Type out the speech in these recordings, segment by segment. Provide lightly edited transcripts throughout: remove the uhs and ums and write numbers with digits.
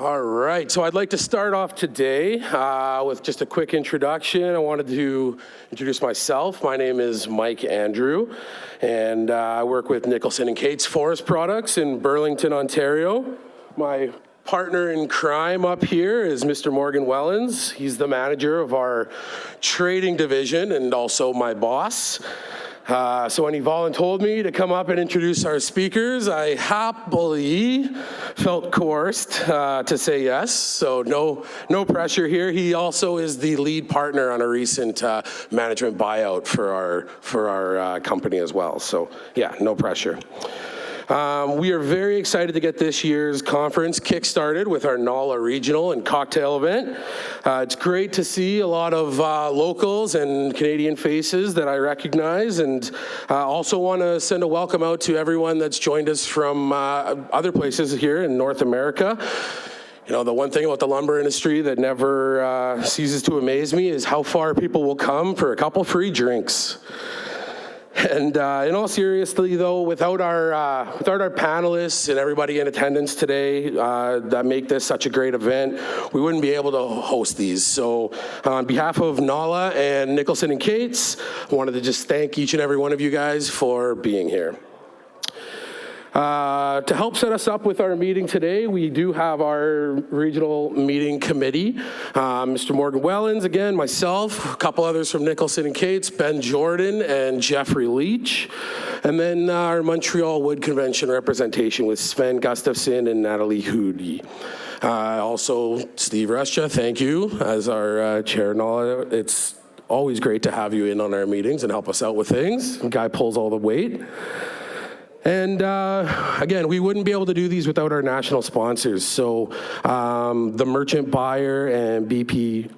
All right, so I'd like to start off today with just a quick introduction. I wanted to introduce myself. My name is Mike Andrew, and I work with Nicholson & Cates Forest Products in Burlington, Ontario. My partner in crime up here is Mr. Morgan Wellens. He's the manager of our trading division and also my boss. So when he volunteered me to come up and introduce our speakers, I happily felt coerced to say yes. So no pressure here. He also is the lead partner on a recent management buyout for our company as well. So yeah, no pressure. We are very excited to get this year's conference kick-started with our NAWLA regional and cocktail event. It's great to see a lot of locals and Canadian faces that I recognize, and also want to send a welcome out to everyone that's joined us from other places here in North America. You know, the one thing about the lumber industry that never ceases to amaze me is how far people will come for a couple free drinks. And in all seriously, though, without our panelists and everybody in attendance today that make this such a great event, we wouldn't be able to host these. So on behalf of NAWLA and Nicholson & Cates, I wanted to just thank each and every one of you guys for being here. To help set us up with our meeting today, we do have our regional meeting committee. Mr. Morgan Wellens, again, myself, a couple others from Nicholson & Cates, Ben Jordan and Jeffrey Leach, and then our Montreal Wood Convention representation with Sven Gustafsson and Natalie Hoody. Also, Steve Rescha, thank you, as our chair. It's always great to have you in on our meetings and help us out with things. The guy pulls all the weight. And again, we wouldn't be able to do these without our national sponsors. So the Merchant Buyer and BPD,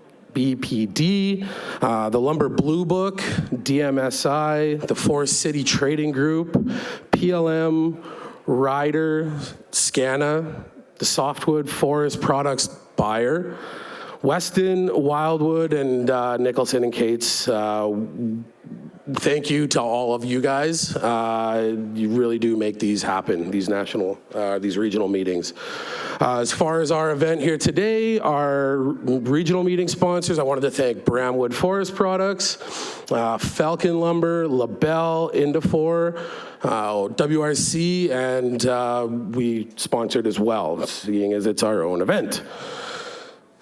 the Lumber Blue Book, DMSI, the Forest City Trading Group, PLM, Ryder, Scana, the Softwood Forest Products Buyer, Weston, Wildwood, and Nicholson & Cates. Thank you to all of you guys. You really do make these happen, these regional meetings. As far as our event here today, our regional meeting sponsors, I wanted to thank Bramwood Forest Products, Falcon Lumber, Lebel, Interfor, WRC, and we sponsored as well, seeing as it's our own event.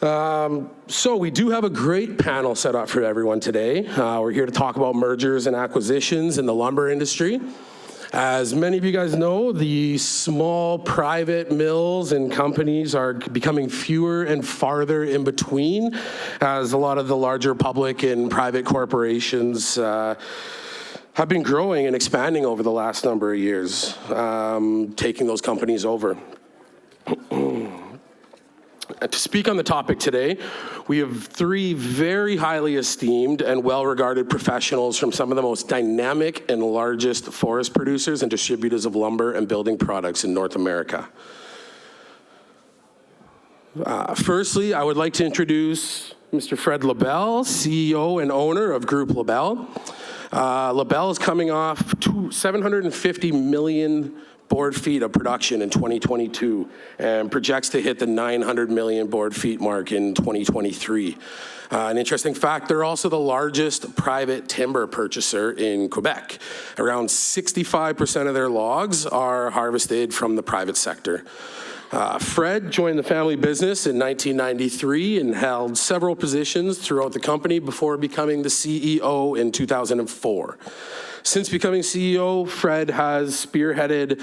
So we do have a great panel set up for everyone today. We're here to talk about mergers and acquisitions in the lumber industry. As many of you guys know, the small private mills and companies are becoming fewer and farther in between, as a lot of the larger public and private corporations have been growing and expanding over the last number of years, taking those companies over. To speak on the topic today, we have three very highly esteemed and well-regarded professionals from some of the most dynamic and largest forest producers and distributors of lumber and building products in North America. Firstly, I would like to introduce Mr. Fred Lebel, CEO and owner of Groupe Lebel. Lebel is coming off 750 million board feet of production in 2022 and projects to hit the 900 million board feet mark in 2023. An interesting fact, they're also the largest private timber purchaser in Quebec. Around 65% of their logs are harvested from the private sector. Fred joined the family business in 1993 and held several positions throughout the company before becoming the CEO in 2004. Since becoming CEO, Fred has spearheaded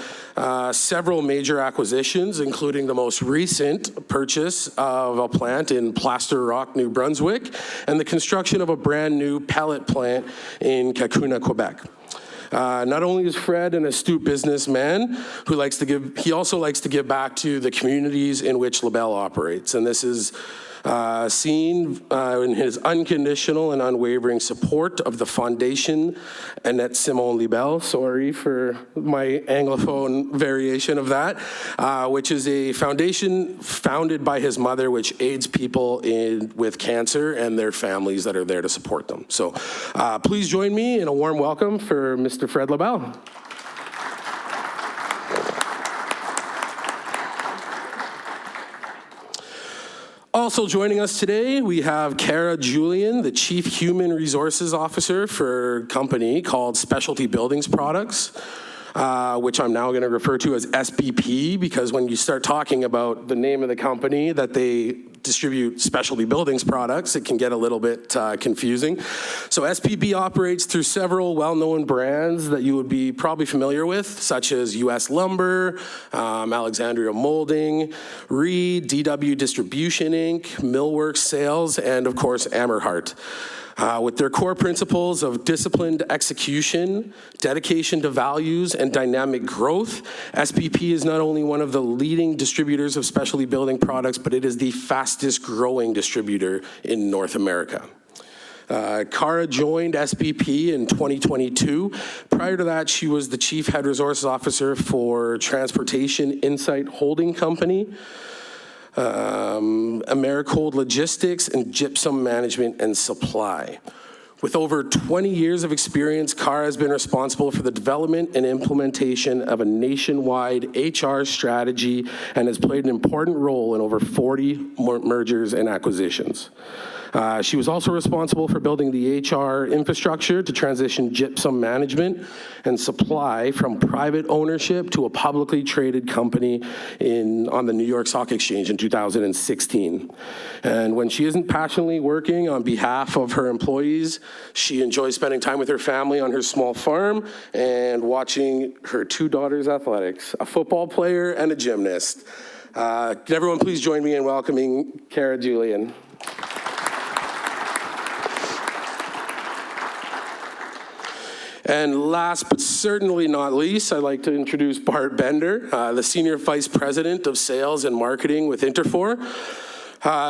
several major acquisitions, including the most recent purchase of a plant in Plaster Rock, New Brunswick, and the construction of a brand new pellet plant in Cacouna, Quebec. Not only is Fred an astute businessman he also likes to give back to the communities in which Lebel operates, and this is seen in his unconditional and unwavering support of the Fondation Annette Simon Lebel, sorry for my Anglophone variation of that, which is a foundation founded by his mother which aids people with cancer and their families that are there to support them. So please join me in a warm welcome for Mr. Fred Lebel. Also joining us today, we have Khara, Julien, the Chief Human Resources Officer for a company called Specialty Buildings Products, which I'm now going to refer to as SBP, because when you start talking about the name of the company that they distribute specialty buildings products, it can get a little bit confusing. So SBP operates through several well-known brands that you would be probably familiar with, such as US Lumber, Alexandria Molding, Reed, DW Distribution Inc., Millworks Sales, and of course Amerhart. With their core principles of disciplined execution, dedication to values, and dynamic growth, SBP is not only one of the leading distributors of specialty building products, but it is the fastest growing distributor in North America. Khara joined SBP in 2022. Prior to that, she was the Chief Head Resources Officer for Transportation Insight Holding Company, Americold Logistics, and Gypsum Management and Supply. With over 20 years of experience, Khara has been responsible for the development and implementation of a nationwide HR strategy and has played an important role in over 40 mergers and acquisitions. She was also responsible for building the HR infrastructure to transition Gypsum Management and Supply from private ownership to a publicly traded company on the New York Stock Exchange in 2016. And when she isn't passionately working on behalf of her employees, she enjoys spending time with her family on her small farm and watching her two daughters' athletics, a football player and a gymnast. Can everyone please join me in welcoming Khara, Julien. And last but certainly not least, I'd like to introduce Bart Bender, the Senior Vice President of Sales and Marketing with Interfor.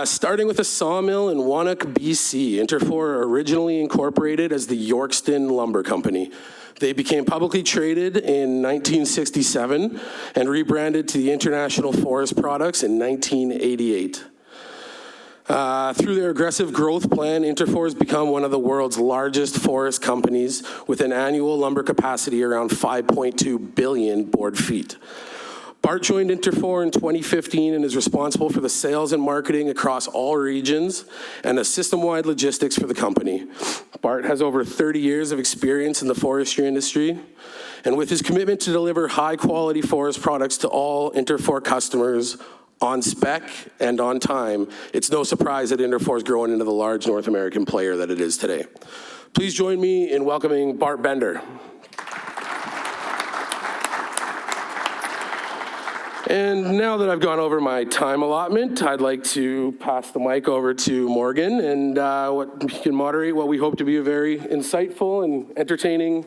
Starting with a sawmill in Wannock, BC, Interfor originally incorporated as the Yorkston Lumber Company. They became publicly traded in 1967 and rebranded to the International Forest Products in 1988. Through their aggressive growth plan, Interfor has become one of the world's largest forest companies with an annual lumber capacity around 5.2 billion board feet. Bart joined Interfor in 2015 and is responsible for the sales and marketing across all regions and a system-wide logistics for the company. Bart has over 30 years of experience in the forestry industry, and with his commitment to deliver high-quality forest products to all Interfor customers on spec and on time, it's no surprise that Interfor is growing into the large North American player that it is today. Please join me in welcoming Bart Bender. And now that I've gone over my time allotment, I'd like to pass the mic over to Morgan, and he can moderate what we hope to be a very insightful and entertaining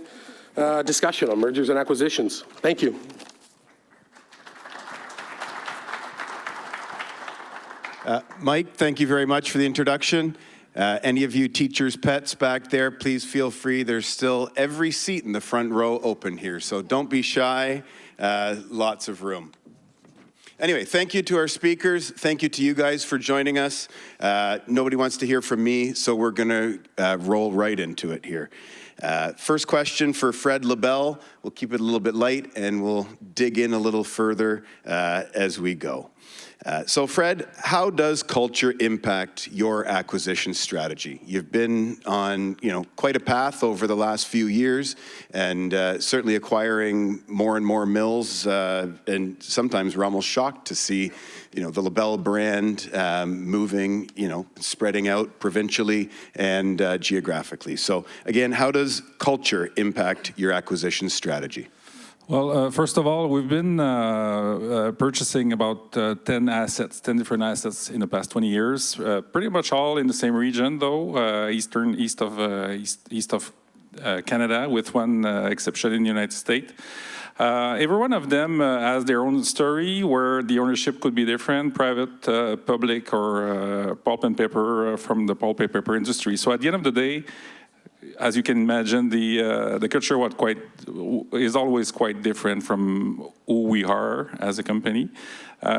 discussion on mergers and acquisitions. Thank you. Mike, thank you very much for the introduction. Any of you teachers' pets back there, please feel free. There's still every seat in the front row open here, so don't be shy. Lots of room. Anyway, thank you to our speakers. Thank you to you guys for joining us. Nobody wants to hear from me, so we're going to roll right into it here. First question for Fred Lebel. We'll keep it a little bit light, and we'll dig in a little further as we go. So Fred, how does culture impact your acquisition strategy? You've been on, quite a path over the last few years, and certainly acquiring more and more mills, and sometimes we're almost shocked to see, the Lebel brand moving, spreading out provincially and geographically. So again, how does culture impact your acquisition strategy? Well, first of all, we've been purchasing about 10 different assets in the past 20 years, pretty much all in the same region, though, east of Canada, with one exception in the United States. Every one of them has their own story where the ownership could be different, private, public, or pulp and paper from the pulp and paper industry. So at the end of the day, as you can imagine, the culture is always quite different from who we are as a company.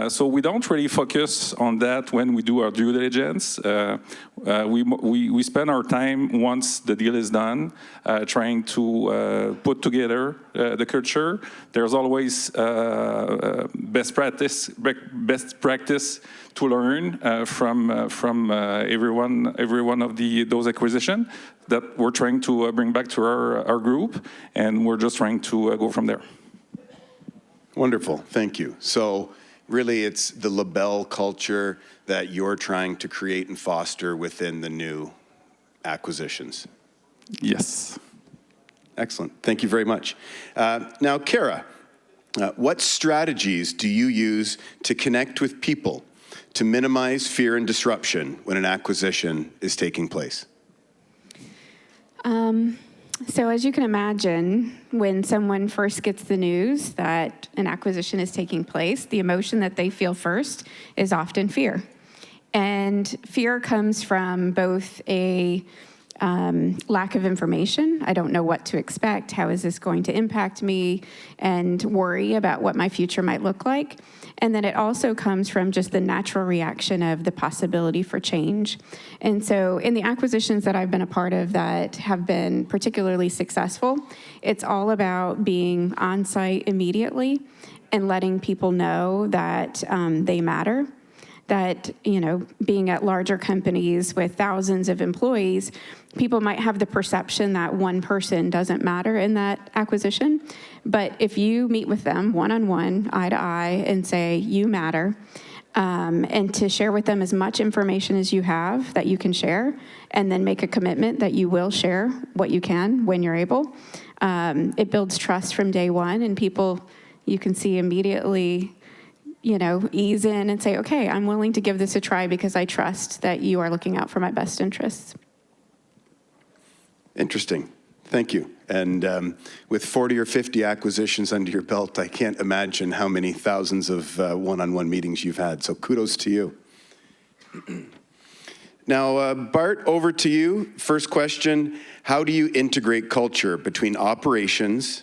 So we don't really focus on that when we do our due diligence. We spend our time, once the deal is done, trying to put together the culture. There's always best practice to learn from every one of those acquisitions that we're trying to bring back to our group, and we're just trying to go from there. Wonderful, thank you. So really it's the Lebel culture that you're trying to create and foster within the new acquisitions. Yes. Excellent, thank you very much. Now, Khara, what strategies do you use to connect with people to minimize fear and disruption when an acquisition is taking place? So as you can imagine, when someone first gets the news that an acquisition is taking place, the emotion that they feel first is often fear. And fear comes from both a lack of information. I don't know what to expect. How is this going to impact me? And worry about what my future might look like. And then it also comes from just the natural reaction of the possibility for change. And so in the acquisitions that I've been a part of that have been particularly successful, it's all about being on site immediately and letting people know that they matter. That, you know, being at larger companies with thousands of employees, people might have the perception that one person doesn't matter in that acquisition. But if you meet with them one-on-one, eye-to-eye, and say, you matter, and to share with them as much information as you have that you can share, and then make a commitment that you will share what you can when you're able, it builds trust from day one, and people, you can see immediately, you know, ease in and say, okay, I'm willing to give this a try because I trust that you are looking out for my best interests. Interesting, thank you. And with 40 or 50 acquisitions under your belt, I can't imagine how many thousands of one-on-one meetings you've had, so kudos to you. Now, Bart, over to you. First question, how do you integrate culture between operations,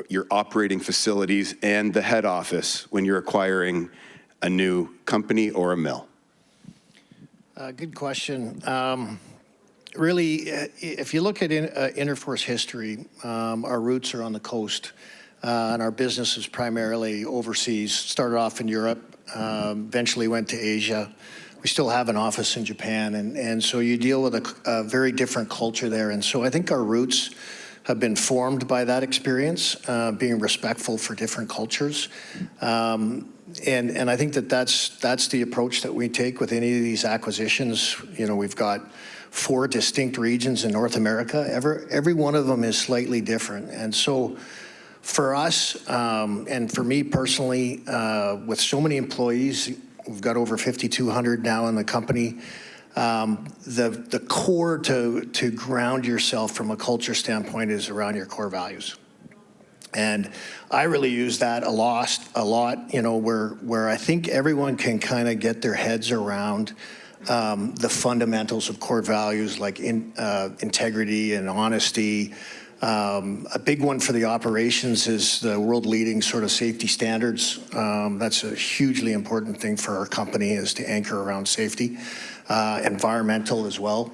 your operating facilities, and the head office when you're acquiring a new company or a mill? Good question. Really, if you look at Interfor's history, our roots are on the coast, and our business is primarily overseas. Started off in Europe, eventually went to Asia. We still have an office in Japan, and so you deal with a very different culture there. And so I think our roots have been formed by that experience, being respectful for different cultures. And I think that's the approach that we take with any of these acquisitions. You know, we've got 4 distinct regions in North America. Every one of them is slightly different. And so for us, and for me personally, with so many employees, we've got over 5,200 now in the company, the core to ground yourself from a culture standpoint is around your core values. And I really use that a lot, you know, where I think everyone can kind of get their heads around the fundamentals of core values like integrity and honesty. A big one for the operations is the world-leading sort of safety standards. That's a hugely important thing for our company, is to anchor around safety. Environmental as well.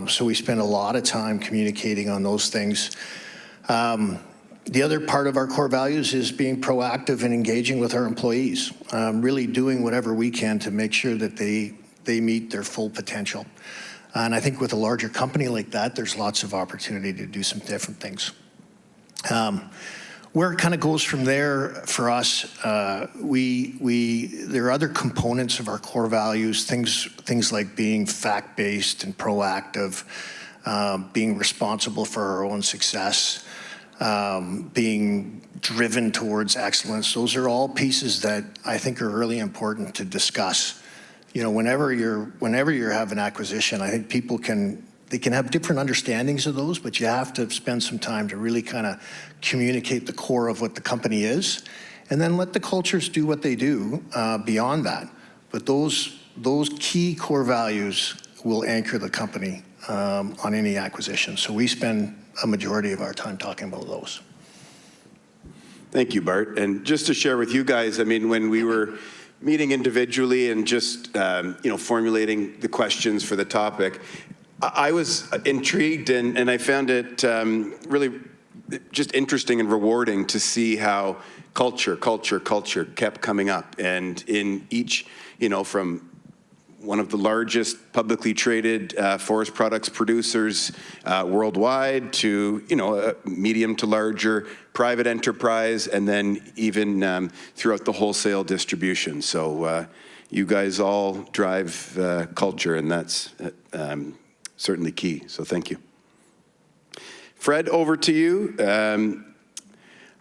So we spend a lot of time communicating on those things. The other part of our core values is being proactive and engaging with our employees, really doing whatever we can to make sure that they meet their full potential. And I think with a larger company like that, there's lots of opportunity to do some different things. Where it kind of goes from there for us, there are other components of our core values, things like being fact-based and proactive, being responsible for our own success, being driven towards excellence. Those are all pieces that I think are really important to discuss. You know, whenever you have an acquisition, I think people can have different understandings of those, but you have to spend some time to really kind of communicate the core of what the company is, and then let the cultures do what they do beyond that. But those key core values will anchor the company on any acquisition. So we spend a majority of our time talking about those. Thank you, Bart. And just to share with you guys, I mean, when we were meeting individually and just, formulating the questions for the topic, I was intrigued and I found it really just interesting and rewarding to see how culture kept coming up. And in each, from one of the largest publicly traded forest products producers worldwide to, a medium to larger private enterprise, and then even throughout the wholesale distribution. So you guys all drive culture, and that's certainly key. So thank you. Fred, over to you.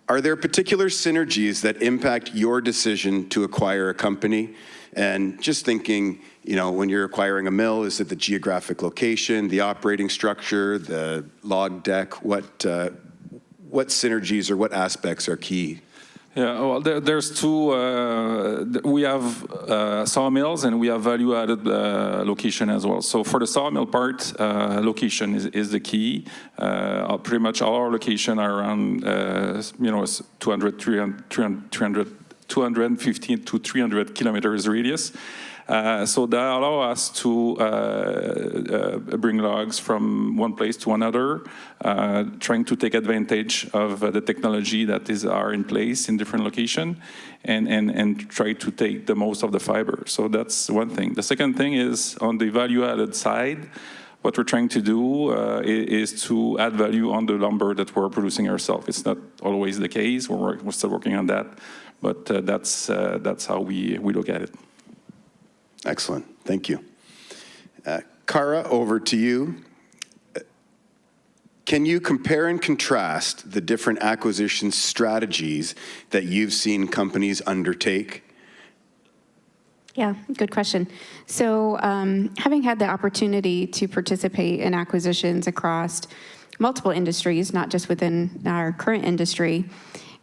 Are there particular synergies that impact your decision to acquire a company? And just thinking, when you're acquiring a mill, is it the geographic location, the operating structure, the log deck? What synergies or what aspects are key? Yeah, well, there's two. We have sawmills and we have value-added location as well. So for the sawmill part, location is the key. Pretty much all our location are around, 250 to 300 kilometers radius. So that allows us to bring logs from one place to another, trying to take advantage of the technology that are in place in different locations, and try to take the most of the fiber. So that's one thing. The second thing is on the value-added side. What we're trying to do is to add value on the lumber that we're producing ourselves. It's not always the case. We're still working on that, but that's how we look at it. Excellent. Thank you. Khara, over to you. Can you compare and contrast the different acquisition strategies that you've seen companies undertake? Yeah, good question. So having had the opportunity to participate in acquisitions across multiple industries, not just within our current industry,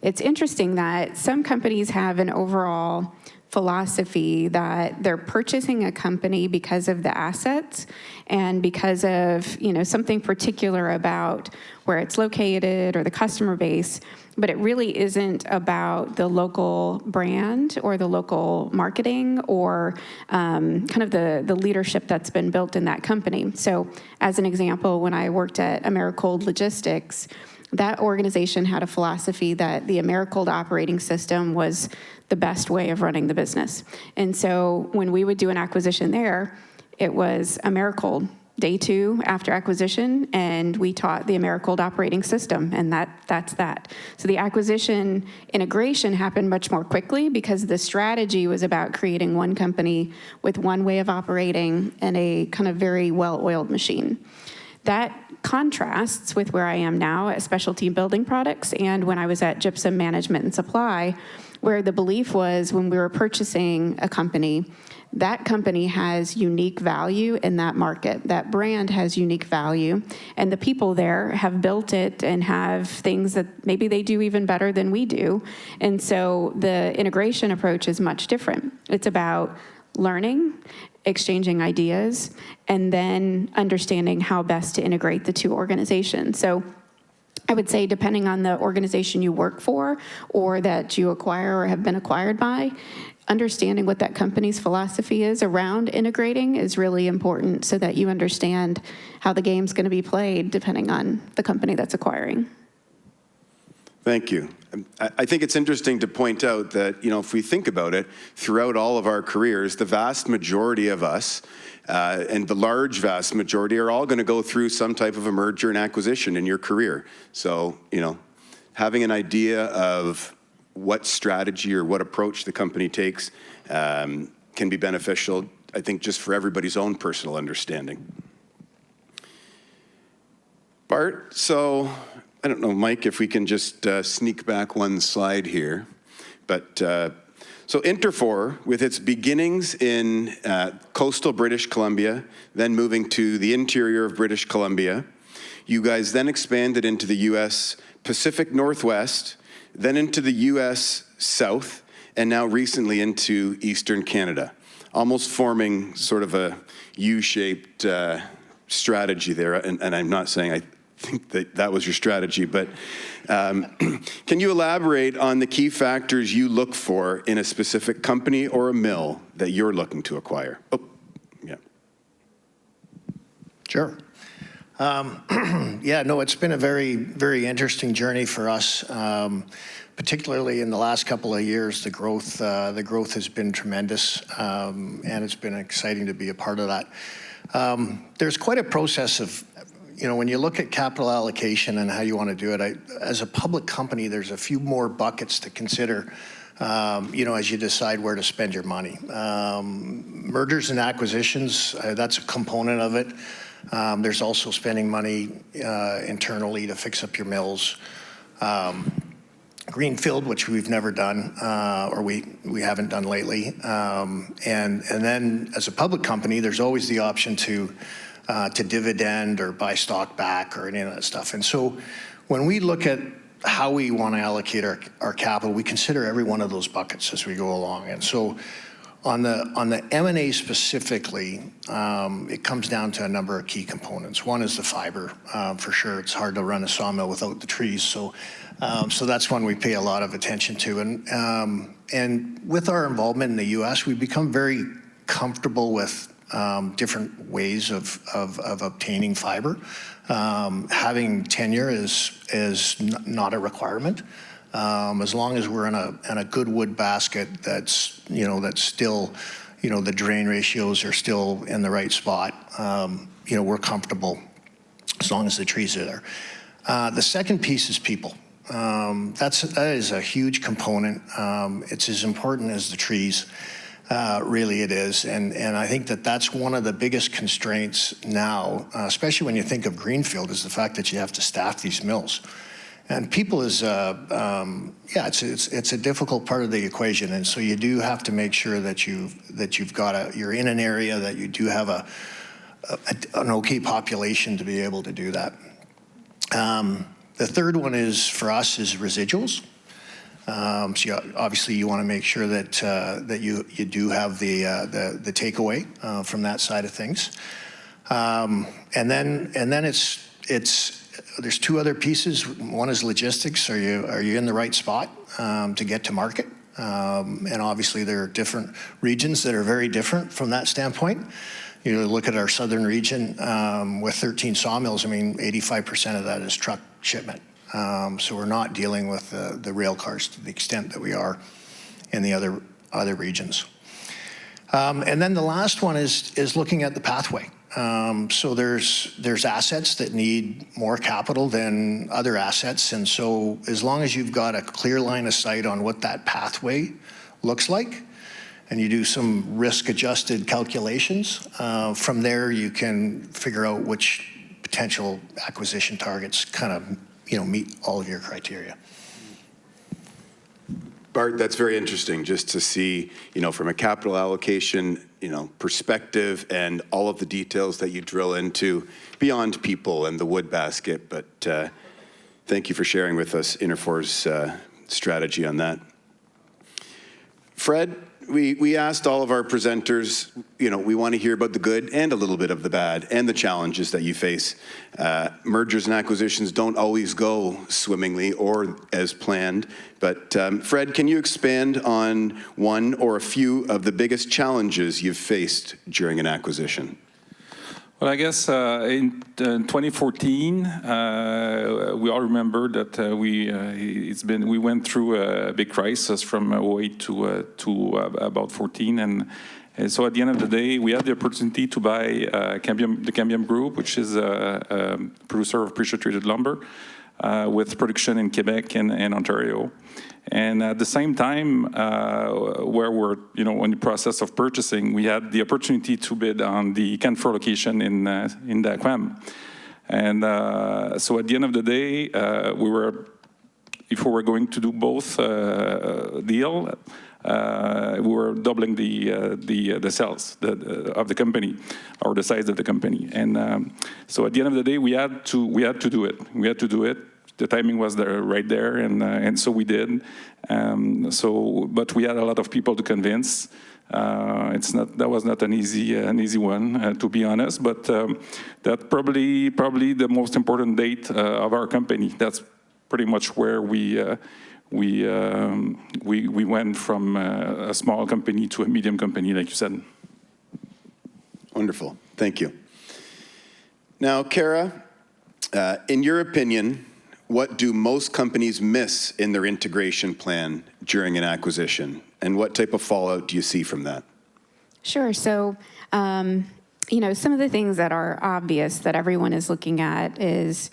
it's interesting that some companies have an overall philosophy that they're purchasing a company because of the assets and because of, something particular about where it's located or the customer base, but it really isn't about the local brand or the local marketing or kind of the leadership that's been built in that company. So as an example, when I worked at Americold Logistics, that organization had a philosophy that the Americold operating system was the best way of running the business. And so when we would do an acquisition there, it was Americold day 2 after acquisition, and we taught the Americold operating system, and that's that. So the acquisition integration happened much more quickly because the strategy was about creating one company with one way of operating and a kind of very well-oiled machine. That contrasts with where I am now at Specialty Building Products and when I was at Gypsum Management and Supply, where the belief was when we were purchasing a company, that company has unique value in that market. That brand has unique value, and the people there have built it and have things that maybe they do even better than we do. And so the integration approach is much different. It's about learning, exchanging ideas, and then understanding how best to integrate the two organizations. So I would say depending on the organization you work for or that you acquire or have been acquired by, understanding what that company's philosophy is around integrating is really important so that you understand how the game's going to be played depending on the company that's acquiring. Thank you. I think it's interesting to point out that, if we think about it, throughout all of our careers, the vast majority of us, and the vast majority, are all going to go through some type of a merger and acquisition in your career. So, having an idea of what strategy or what approach the company takes can be beneficial, I think, just for everybody's own personal understanding. Bart, so I don't know, Mike, if we can just sneak back one slide here. But so Interfor, with its beginnings in coastal British Columbia, then moving to the interior of British Columbia, you guys then expanded into the U.S. Pacific Northwest, then into the U.S. South, and now recently into Eastern Canada, almost forming sort of a U-shaped strategy there, and I'm not saying I think that was your strategy, but can you elaborate on the key factors you look for in a specific company or a mill that you're looking to acquire? Oh, yeah. Sure. Yeah, no, it's been a very, very interesting journey for us, particularly in the last couple of years. The growth has been tremendous, and it's been exciting to be a part of that. There's quite a process of, when you look at capital allocation and how you want to do it, as a public company, there's a few more buckets to consider, as you decide where to spend your money. Mergers and acquisitions, that's a component of it. There's also spending money internally to fix up your mills. Greenfield, which we've never done, or we haven't done lately. And then as a public company, there's always the option to dividend or buy stock back or any of that stuff. And so when we look at how we want to allocate our capital, we consider every one of those buckets as we go along. And so on the M&A specifically, it comes down to a number of key components. One is the fiber, for sure. It's hard to run a sawmill without the trees. So that's one we pay a lot of attention to. And with our involvement in the U.S., we've become very comfortable with different ways of obtaining fiber. Having tenure is not a requirement. As long as we're in a good wood basket that's still, the drain ratios are still in the right spot, we're comfortable as long as the trees are there. The second piece is people. That is a huge component. It's as important as the trees. Really it is, and I think that's one of the biggest constraints now, especially when you think of greenfield, is the fact that you have to staff these mills. And people is, it's a difficult part of the equation, and so you do have to make sure that you're in an area that you do have an okay population to be able to do that. The third one for us is residuals. So obviously you want to make sure that you do have the takeaway from that side of things, and then there's two other pieces. One is logistics. Are you in the right spot to get to market? And obviously there are different regions that are very different from that standpoint. Look at our southern region with 13 sawmills. 85% of that is truck shipment. So we're not dealing with the rail cars to the extent that we are in the other regions. And then the last one is looking at the pathway. So there's assets that need more capital than other assets, and so as long as you've got a clear line of sight on what that pathway looks like, and you do some risk-adjusted calculations, from there you can figure out which potential acquisition targets kind of meet all of your criteria. Bart, that's very interesting just to see, from a capital allocation, perspective and all of the details that you drill into beyond people and the wood basket. But thank you for sharing with us Interfor's strategy on that. Fred, we asked all of our presenters, we want to hear about the good and a little bit of the bad and the challenges that you face. Mergers and acquisitions don't always go swimmingly or as planned, but Fred, can you expand on one or a few of the biggest challenges you've faced during an acquisition? Well, I guess in 2014, we all remember that we went through a big crisis from 2008 to about 14, and so at the end of the day, we had the opportunity to buy the Cambium Group, which is a producer of pressure-treated lumber, with production in Quebec and Ontario. And at the same time, where we're in the process of purchasing, we had the opportunity to bid on the Canfor location in Daquam. And so at the end of the day, if we were going to do both deal, we were doubling the sales of the company, or the size of the company. And so at the end of the day, we had to do it. We had to do it. The timing was right there, and so we did. But we had a lot of people to convince. That was not an easy one, to be honest, but that's probably the most important date of our company. That's pretty much where we went from a small company to a medium company, like you said. Wonderful. Thank you. Now, Khara, in your opinion, what do most companies miss in their integration plan during an acquisition? And what type of fallout do you see from that? Sure. So, some of the things that are obvious that everyone is looking at is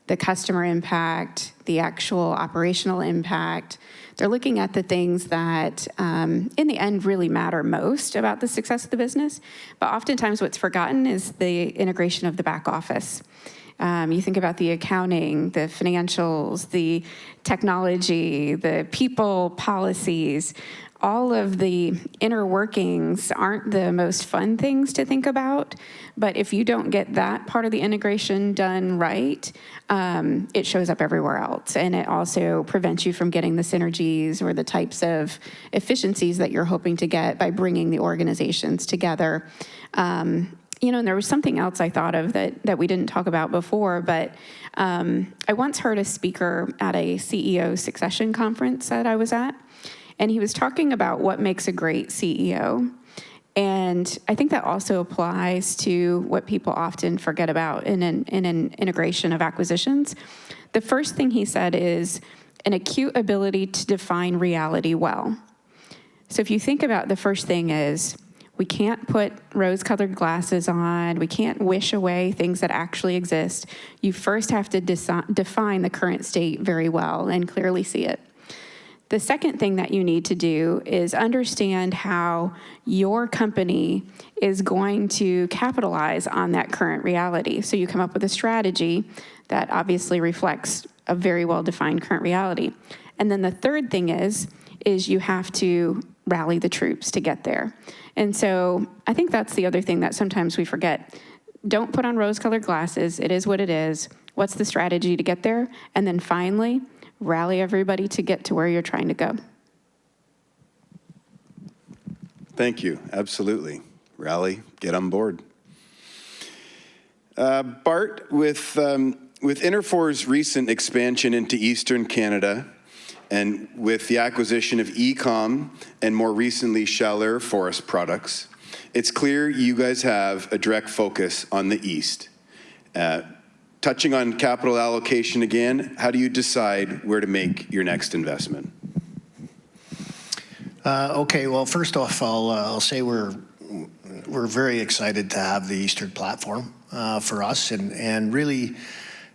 the customer impact, the actual operational impact. They're looking at the things that, in the end, really matter most about the success of the business. But oftentimes what's forgotten is the integration of the back office. You think about the accounting, the financials, the technology, the people, policies. All of the inner workings aren't the most fun things to think about, but if you don't get that part of the integration done right, it shows up everywhere else, and it also prevents you from getting the synergies or the types of efficiencies that you're hoping to get by bringing the organizations together. And there was something else I thought of that we didn't talk about before, but I once heard a speaker at a CEO succession conference that I was at, and he was talking about what makes a great CEO. And I think that also applies to what people often forget about in an integration of acquisitions. The first thing he said is an acute ability to define reality well. So if you think about the first thing is, we can't put rose-colored glasses on. We can't wish away things that actually exist. You first have to define the current state very well and clearly see it. The second thing that you need to do is understand how your company is going to capitalize on that current reality. So you come up with a strategy that obviously reflects a very well-defined current reality. And then the third thing is you have to rally the troops to get there. And so I think that's the other thing that sometimes we forget. Don't put on rose-colored glasses. It is what it is. What's the strategy to get there? And then finally, rally everybody to get to where you're trying to go. Thank you. Absolutely. Rally, get on board. Bart, with Interfor's recent expansion into Eastern Canada and with the acquisition of Ecom and more recently Chaleur Forest Products, it's clear you guys have a direct focus on the East. Touching on capital allocation again, how do you decide where to make your next investment? Okay, well, first off, I'll say we're very excited to have the Eastern platform for us, and really,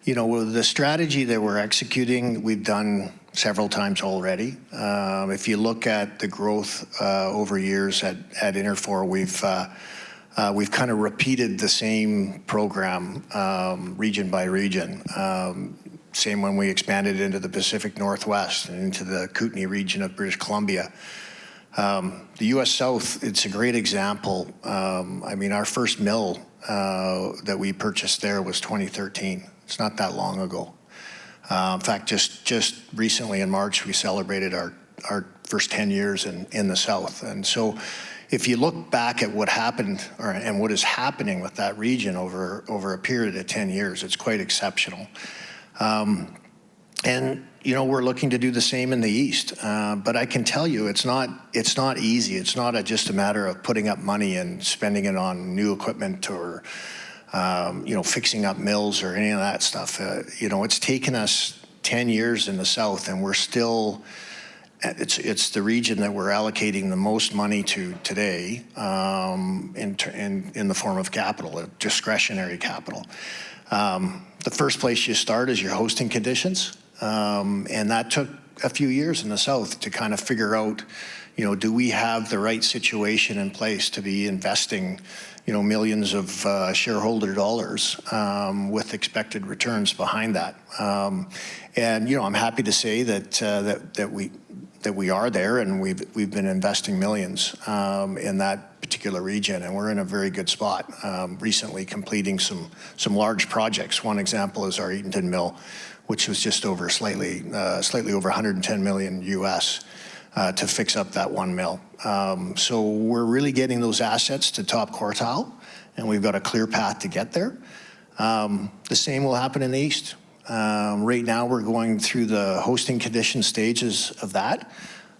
the strategy that we're executing, we've done several times already. If you look at the growth over years at Interfor, we've kind of repeated the same program region by region. Same when we expanded into the Pacific Northwest and into the Kootenay region of British Columbia. The U.S. South, it's a great example. Our first mill that we purchased there was 2013. It's not that long ago. In fact, just recently in March, we celebrated our first 10 years in the South. And so if you look back at what happened and what is happening with that region over a period of 10 years, it's quite exceptional. We're looking to do the same in the East. But I can tell you, it's not easy. It's not just a matter of putting up money and spending it on new equipment or fixing up mills or any of that stuff. It's taken us 10 years in the South, and we're still. It's the region that we're allocating the most money to today in the form of capital, discretionary capital. The first place you start is your hosting conditions, and that took a few years in the South to kind of figure out, do we have the right situation in place to be investing, millions of shareholder dollars with expected returns behind that. I'm happy to say that we are there, and we've been investing millions in that particular region, and we're in a very good spot. Recently completing some large projects. One example is our Eatonton mill, which was just over slightly over 110 million US. to fix up that one mill. So we're really getting those assets to top quartile, and we've got a clear path to get there. The same will happen in the east. Right now, we're going through the hosting condition stages of that.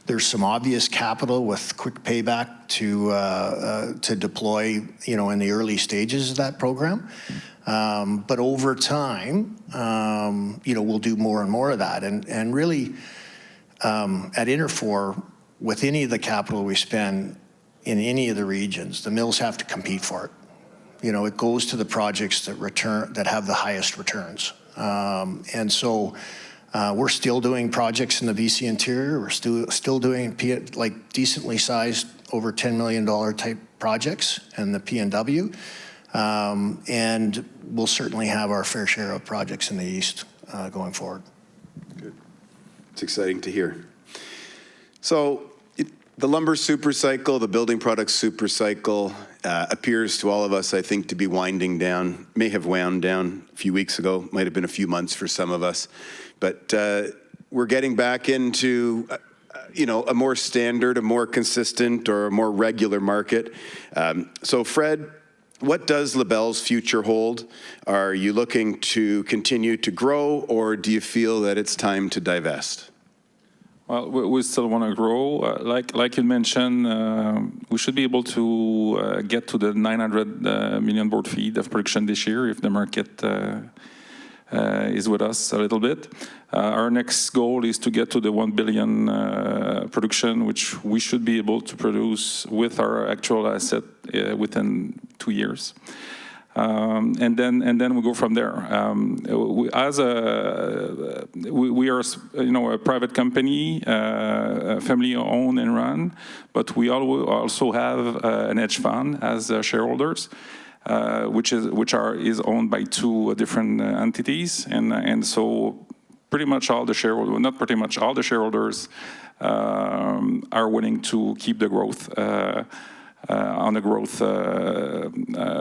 There's some obvious capital with quick payback to deploy, in the early stages of that program. But over time, we'll do more and more of that. And really, at Interfor, with any of the capital we spend in any of the regions, the mills have to compete for it. It goes to the projects that have the highest returns. And so we're still doing projects in the BC interior. We're still doing decently sized over $10 million type projects in the PNW. And we'll certainly have our fair share of projects in the east going forward. Good. It's exciting to hear. So the lumber super cycle, the building products super cycle appears to all of us, I think, to be winding down, may have wound down a few weeks ago, might have been a few months for some of us. But we're getting back into, a more standard, a more consistent, or a more regular market. So Fred, what does Lebel's future hold? Are you looking to continue to grow, or do you feel that it's time to divest? Well, we still want to grow. Like you mentioned, we should be able to get to the 900 million board feet of production this year if the market is with us a little bit. Our next goal is to get to the 1 billion production, which we should be able to produce with our actual asset within 2 years. And then we go from there. We are, a private company, family owned and run, but we also have an hedge fund as shareholders, which is owned by two different entities, and so pretty much all the shareholders, not pretty much all the shareholders, are willing to keep the growth. On a growth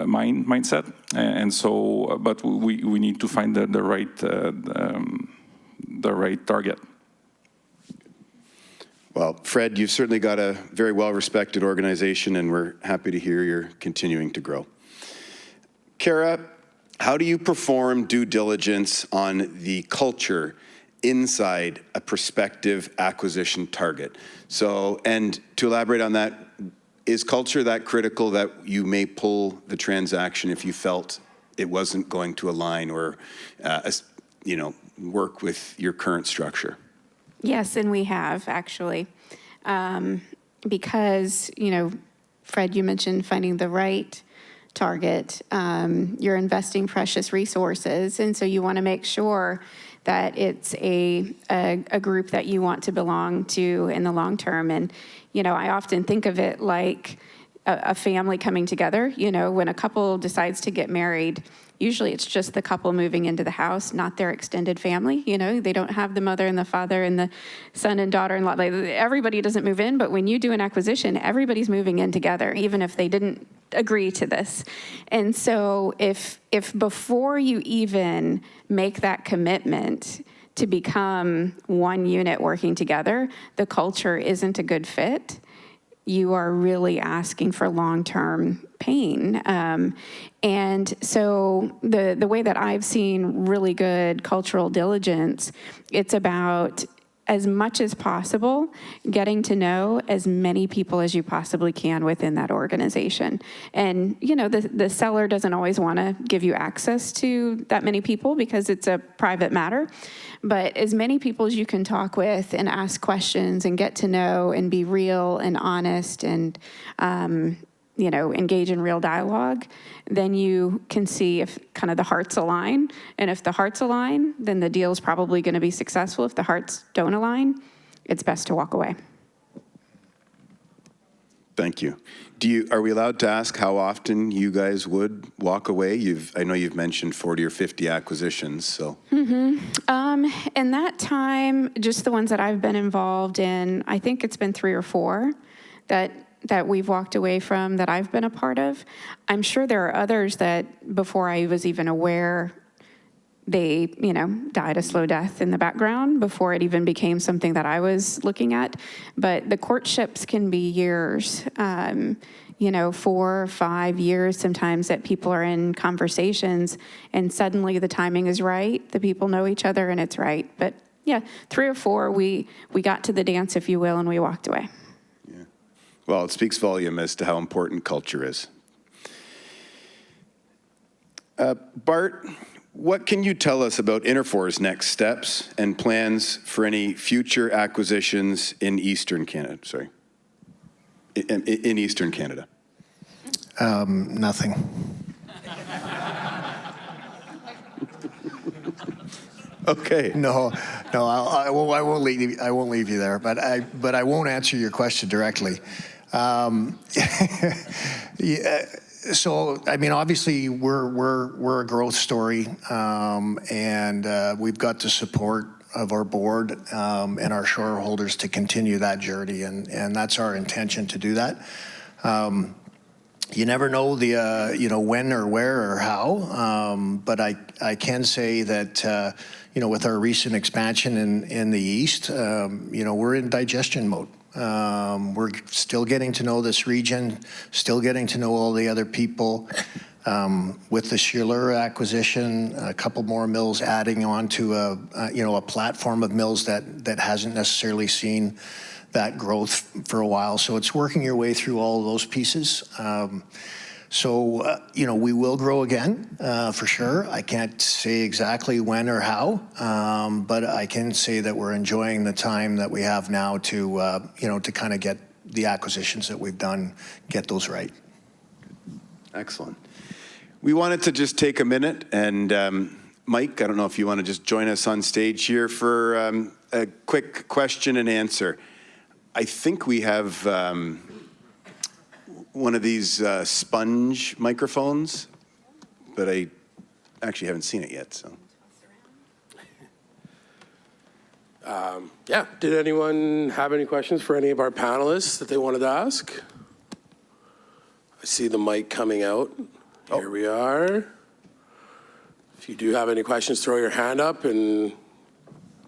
mindset, and so, but we need to find the right target. Well, Fred, you've certainly got a very well-respected organization, and we're happy to hear you're continuing to grow. Khara, how do you perform due diligence on the culture inside a prospective acquisition target? So, and to elaborate on that, is culture that critical that you may pull the transaction if you felt it wasn't going to align or, work with your current structure? Yes, and we have, actually. Because, Fred, you mentioned finding the right target. You're investing precious resources, and so you want to make sure that it's a group that you want to belong to in the long term. And, I often think of it like a family coming together. When a couple decides to get married, usually it's just the couple moving into the house, not their extended family. They don't have the mother and the father and the son and daughter-in-law. Like, everybody doesn't move in, but when you do an acquisition, everybody's moving in together, even if they didn't agree to this. And so if before you even make that commitment to become one unit working together, the culture isn't a good fit, you are really asking for long-term pain. And so the way that I've seen really good cultural diligence, it's about, as much as possible, getting to know as many people as you possibly can within that organization. And, the seller doesn't always want to give you access to that many people because it's a private matter. But as many people as you can talk with and ask questions and get to know and be real and honest and, engage in real dialogue, then you can see if kind of the hearts align. And if the hearts align, then the deal's probably going to be successful. If the hearts don't align, it's best to walk away. Thank you. Are we allowed to ask how often you guys would walk away? I know you've mentioned 40 or 50 acquisitions, so. In that time, just the ones that I've been involved in, I think it's been 3 or 4 that we've walked away from, that I've been a part of. I'm sure there are others that before I was even aware they, died a slow death in the background before it even became something that I was looking at. But the courtships can be years, 4 or 5 years sometimes that people are in conversations, and suddenly the timing is right. The people know each other and it's right. But yeah, 3 or 4, we got to the dance, if you will, and we walked away. Yeah. Well, it speaks volume as to how important culture is. Bart, what can you tell us about Interfor's next steps and plans for any future acquisitions in Eastern Canada? Sorry, in Eastern Canada. Nothing. Okay. No, I won't leave you there, but I won't answer your question directly. Yeah, so I mean, obviously we're a growth story, and we've got the support of our board and our shareholders to continue that journey, and that's our intention to do that. You never know when or where or how, but I can say that with our recent expansion in the east, we're in digestion mode. We're still getting to know this region, still getting to know all the other people. With the Schiller acquisition, a couple more mills adding on to a platform of mills that hasn't necessarily seen that growth for a while. So it's working your way through all of those pieces. We will grow again, for sure. I can't say exactly when or how, but I can say that we're enjoying the time that we have now to kind of get the acquisitions that we've done, get those right. Excellent. We wanted to just take a minute, and Mike, I don't know if you want to just join us on stage here for a quick question and answer. I think we have one of these sponge microphones, but I actually haven't seen it yet. So, Yeah, did anyone have any questions for any of our panelists that they wanted to ask? I see the mic coming out. Here we are. If you do have any questions, throw your hand up and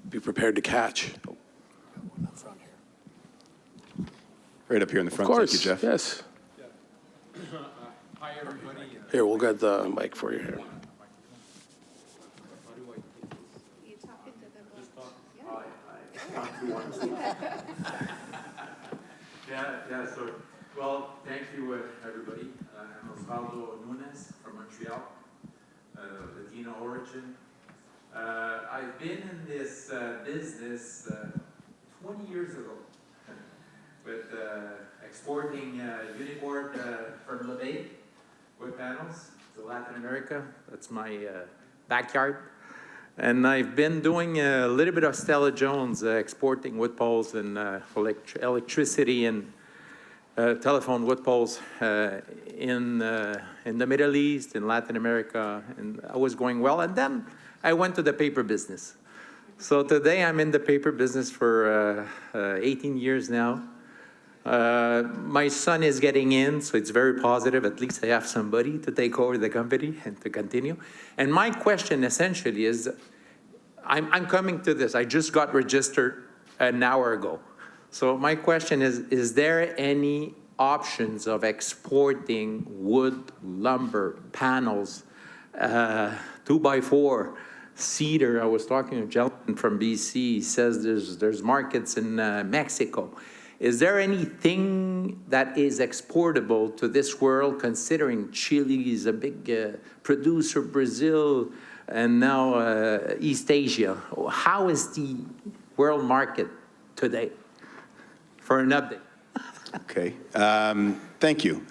be prepared to catch. Right up here in the front. Of course, Thank you, Jeff. yes. Hi, everybody. Here, we'll get the mic for you here. So, well, thank you, everybody. I'm Osvaldo Nunes from Montreal, Latino origin. I've been in this business 20 years ago with exporting uniboard from Lebel wood panels to Latin America. That's my backyard. And I've been doing a little bit of Stella Jones, exporting wood poles and electricity and telephone wood poles in the Middle East, in Latin America, and I was going well. And then I went to the paper business. So today I'm in the paper business for 18 years now. My son is getting in, so it's very positive. At least I have somebody to take over the company and to continue. And my question essentially is, I'm coming to this. I just got registered an hour ago. So my question is there any options of exporting wood, lumber, panels, 2x4, cedar? I was talking to a gentleman from BC. He says there's markets in Mexico. Is there anything that is exportable to this world, considering Chile is a big producer, Brazil, and now East Asia? How is the world market today? For an update. Okay. Thank you.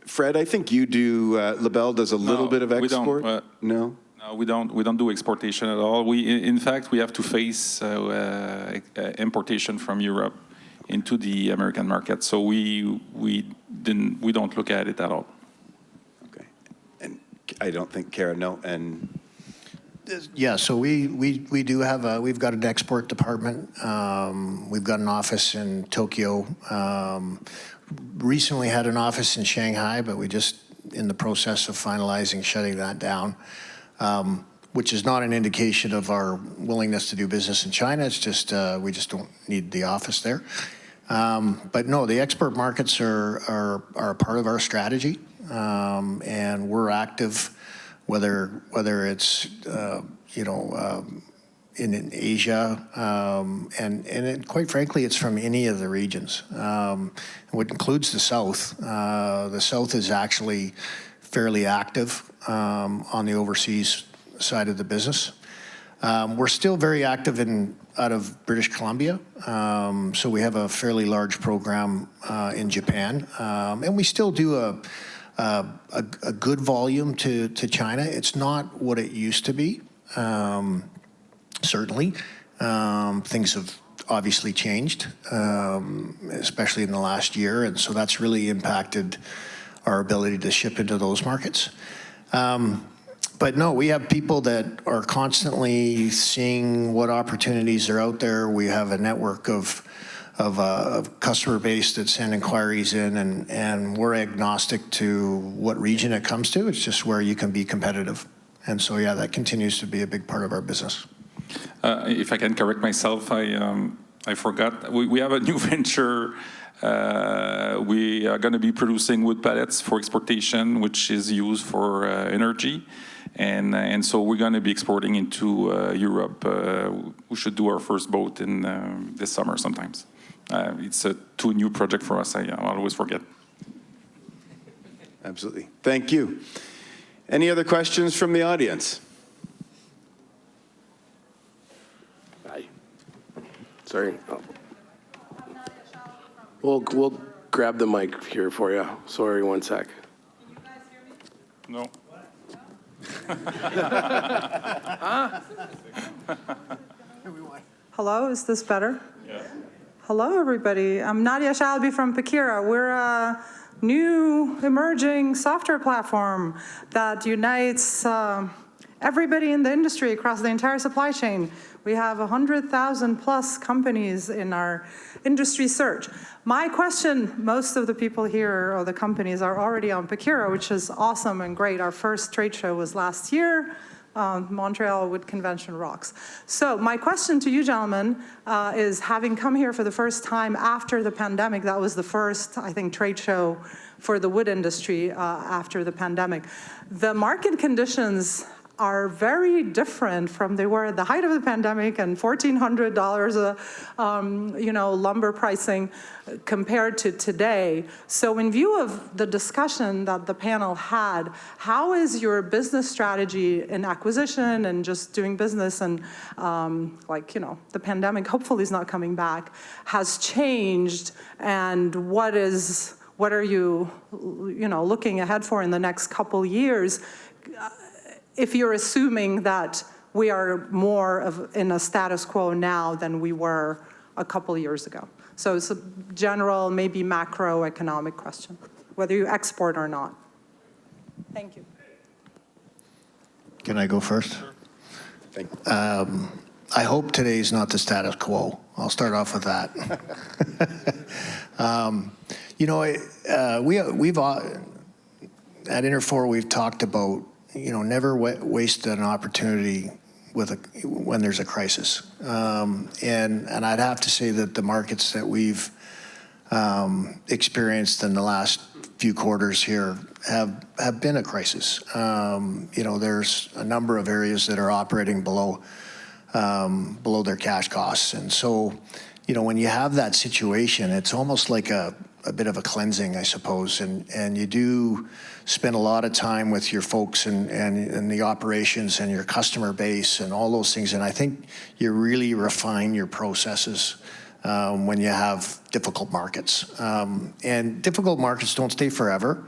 Fred, I think you do, Lebel does a little bit of export? We don't, no? No, we don't do exportation at all. In fact, we have to face importation from Europe into the American market. So we don't look at it at all. Okay. And I don't think Khara, no, and... Yeah, so we do have we've got an export department. We've got an office in Tokyo. Recently had an office in Shanghai, but we just in the process of finalizing shutting that down. which is not an indication of our willingness to do business in China. It's just we just don't need the office there. But no, the export markets are a part of our strategy, and we're active, whether it's in Asia, and quite frankly, it's from any of the regions. What includes the South. The South is actually fairly active on the overseas side of the business. We're still very active out of British Columbia, so we have a fairly large program in Japan, and we still do a good volume to China. It's not what it used to be. Certainly, things have obviously changed, especially in the last year, and so that's really impacted our ability to ship into those markets. But no, we have people that are constantly seeing what opportunities are out there. We have a network of customer base that send inquiries in, and we're agnostic to what region it comes to. It's just where you can be competitive. And so, yeah, that continues to be a big part of our business. If I can correct myself, I forgot. We have a new venture. We are going to be producing wood pallets for exportation, which is used for energy. And so we're going to be exporting into Europe. We should do our first boat in this summer sometimes. It's a two new project for us. I always forget. Absolutely. Thank you. Any other questions from the audience? Hi. Sorry. Oh. We'll grab the mic here for you. Sorry, one sec. Can you guys hear me? No. Hello, is this better? Yeah. Hello, everybody. I'm Nadia Shalby from Pakira. We're a new emerging software platform that unites everybody in the industry across the entire supply chain. We have 100,000 plus companies in our industry search. My question, most of the people here or the companies are already on Pakira, which is awesome and great. Our first trade show was last year. Montreal Wood Convention rocks. So my question to you gentlemen is, having come here for the first time after the pandemic, that was the first, I think, trade show for the wood industry after the pandemic. The market conditions are very different from they were at the height of the pandemic and $1,400 lumber pricing compared to today. So in view of the discussion that the panel had, how is your business strategy in acquisition and just doing business and the pandemic hopefully is not coming back, has changed, and what are you looking ahead for in the next couple years? If you're assuming that we are more in a status quo now than we were a couple years ago. So it's a general, maybe macroeconomic question, whether you export or not. Thank you. Can I go first? Sure. Thank you. I hope today's not the status quo. I'll start off with that. We've at Interfor, we've talked about never waste an opportunity when there's a crisis. And I'd have to say that the markets that we've experienced in the last few quarters here have been a crisis. There's a number of areas that are operating below their cash costs. And so, when you have that situation, it's almost like a bit of a cleansing, I suppose, and you do spend a lot of time with your folks and the operations and your customer base and all those things, and I think you really refine your processes when you have difficult markets. And difficult markets don't stay forever.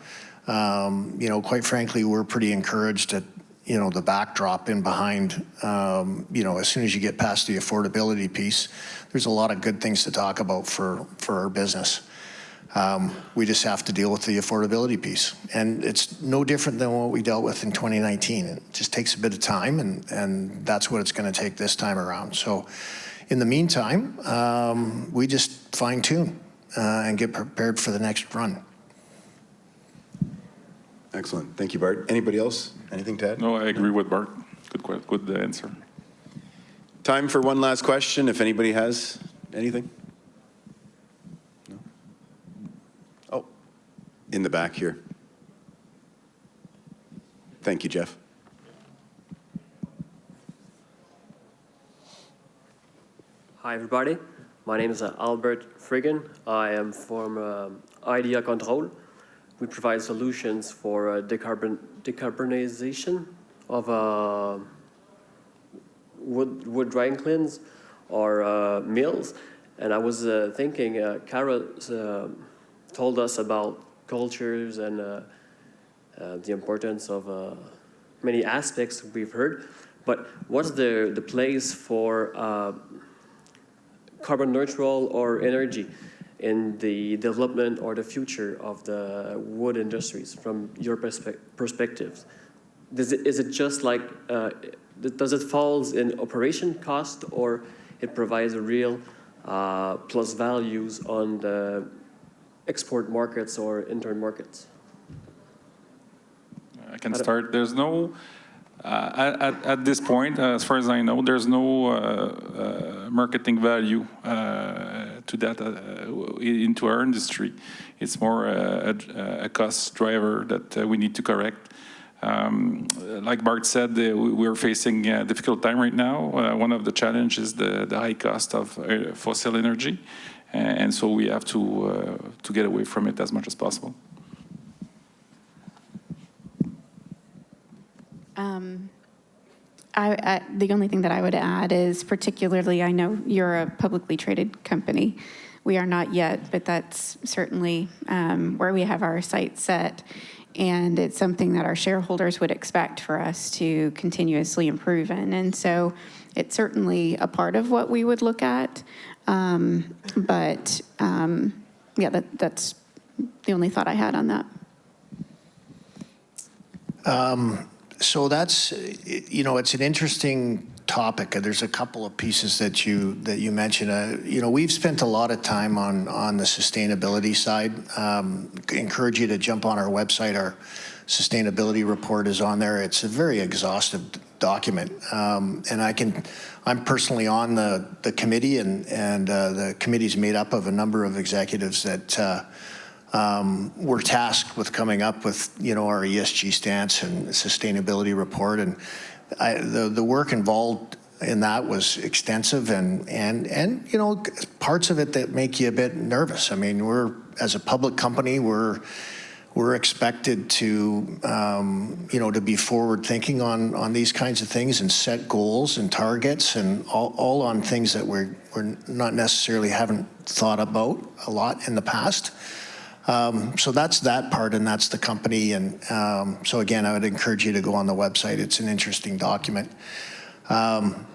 Quite frankly, we're pretty encouraged at the backdrop in behind, as soon as you get past the affordability piece, there's a lot of good things to talk about for our business. We just have to deal with the affordability piece. And it's no different than what we dealt with in 2019. It just takes a bit of time, and that's what it's going to take this time around. So in the meantime, we just fine tune and get prepared for the next run. Excellent. Thank you, Bart. Anybody else? Anything to add? No, I agree with Bart. Good question. good answer. Time for one last question, if anybody has anything. No? Oh, in the back here. Thank you, Jeff. Hi, everybody. My name is Albert Friggin. I am from Idea Control. We provide solutions for decarbonization of wood drying kilns or mills. And I was thinking, Khara told us about cultures and the importance of many aspects we've heard. But what's the place for carbon neutral or energy in the development or the future of the wood industries from your perspectives? Is it just like, does it falls in operation cost, or it provides a real plus values on the export markets or intern markets? I can start. There's no, at this point, as far as I know, there's no marketing value to that into our industry. It's more a cost driver that we need to correct. Like Bart said, we're facing a difficult time right now. One of the challenges is the high cost of fossil energy, and so we have to get away from it as much as possible. The only thing that I would add is, particularly, I know you're a publicly traded company. We are not yet, but that's certainly where we have our sights set. And it's something that our shareholders would expect for us to continuously improve in. And so it's certainly a part of what we would look at. Yeah, that's the only thought I had on that. So that's, you know, it's an interesting topic. There's a couple of pieces that you mentioned. You know, we've spent a lot of time on the sustainability side. Encourage you to jump on our website. Our sustainability report is on there. It's a very exhaustive document, and I'm personally on the committee, and the committee's made up of a number of executives that we're tasked with coming up with, you know, our ESG stance and sustainability report. And the work involved in that was extensive, and you know, parts of it that make you a bit nervous. I mean, as a public company, we're expected to you know, to be forward thinking on these kinds of things and set goals and targets, and all on things that we're not necessarily haven't thought about a lot in the past. So that's that part, and that's the company. And so again, I would encourage you to go on the website. It's an interesting document. On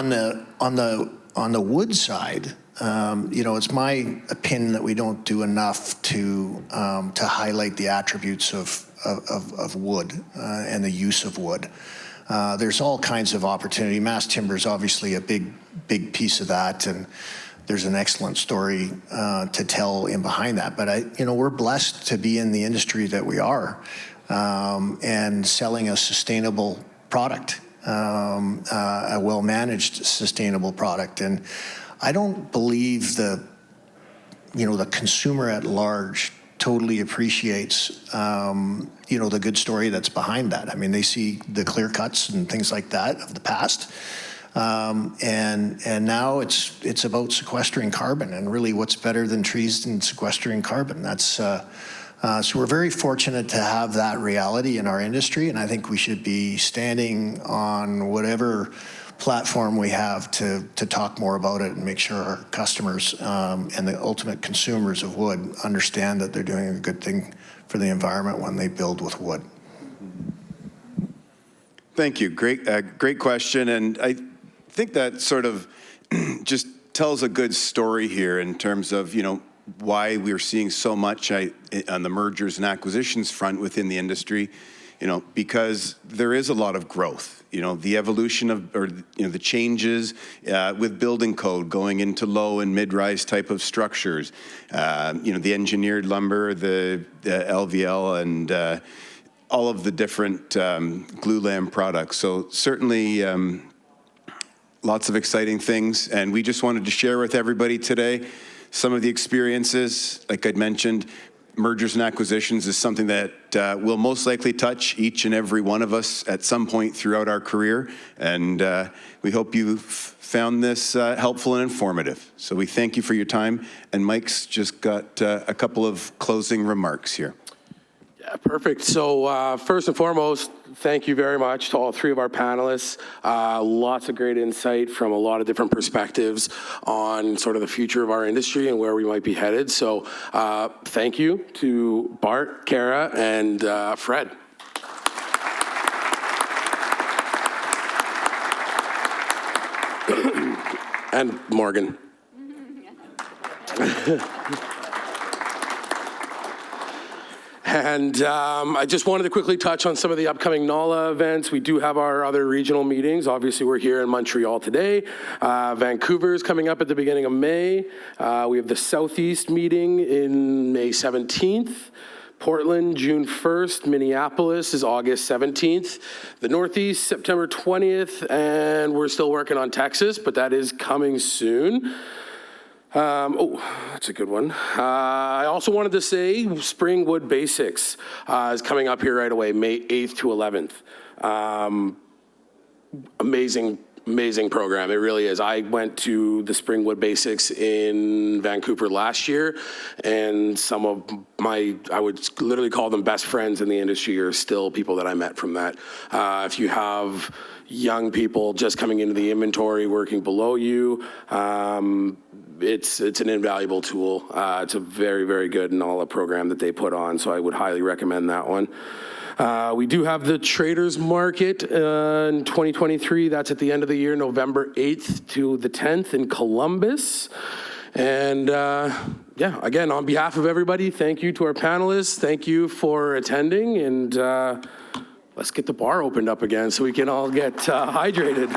the wood side, you know, it's my opinion that we don't do enough to highlight the attributes of wood and the use of wood. There's all kinds of opportunity. Mass timber is obviously a big piece of that, and there's an excellent story to tell in behind that. But you know, we're blessed to be in the industry that we are, and selling a sustainable product, a well-managed sustainable product. And I don't believe the consumer at large totally appreciates, you know, the good story that's behind that. I mean, they see the clear cuts and things like that of the past. And now it's about sequestering carbon, and really what's better than trees than sequestering carbon. That's so we're very fortunate to have that reality in our industry, and I think we should be standing on whatever platform we have to talk more about it and make sure our customers and the ultimate consumers of wood understand that they're doing a good thing for the environment when they build with wood. Thank you. Great question. And I think that sort of just tells a good story here in terms of, you know, why we're seeing so much on the mergers and acquisitions front within the industry, you know, because there is a lot of growth. You know, the evolution of, or, you know, the changes with building code going into low and mid-rise type of structures, you know, the engineered lumber, the LVL, and all of the different glulam products. So certainly lots of exciting things, and we just wanted to share with everybody today some of the experiences. Like I'd mentioned, mergers and acquisitions is something that will most likely touch each and every one of us at some point throughout our career, and we hope you found this helpful and informative. So we thank you for your time, and Mike's just got a couple of closing remarks here. Yeah, perfect. So first and foremost, thank you very much to all three of our panelists. Lots of great insight from a lot of different perspectives on sort of the future of our industry and where we might be headed. So thank you to Bart, Khara, and Fred. And Morgan. And I just wanted to quickly touch on some of the upcoming NAWLA events. We do have our other regional meetings. Obviously, we're here in Montreal today. Vancouver is coming up at the beginning of May. We have the Southeast meeting in May 17th. Portland, June 1st. Minneapolis is August 17th. The Northeast, September 20th. And we're still working on Texas, but that is coming soon. Oh, that's a good one. I also wanted to say Spring Wood Basics is coming up here right away, May 8th to 11th. Amazing program. It really is. I went to the Spring Wood Basics in Vancouver last year, and some of my, I would literally call them best friends in the industry, are still people that I met from that. If you have young people just coming into the inventory, working below you, it's an invaluable tool. It's a very, very good NAWLA program that they put on, so I would highly recommend that one. We do have the Traders Market in 2023. That's at the end of the year, November 8th to the 10th in Columbus. And yeah, again, on behalf of everybody, thank you to our panelists. Thank you for attending, and let's get the bar opened up again so we can all get hydrated.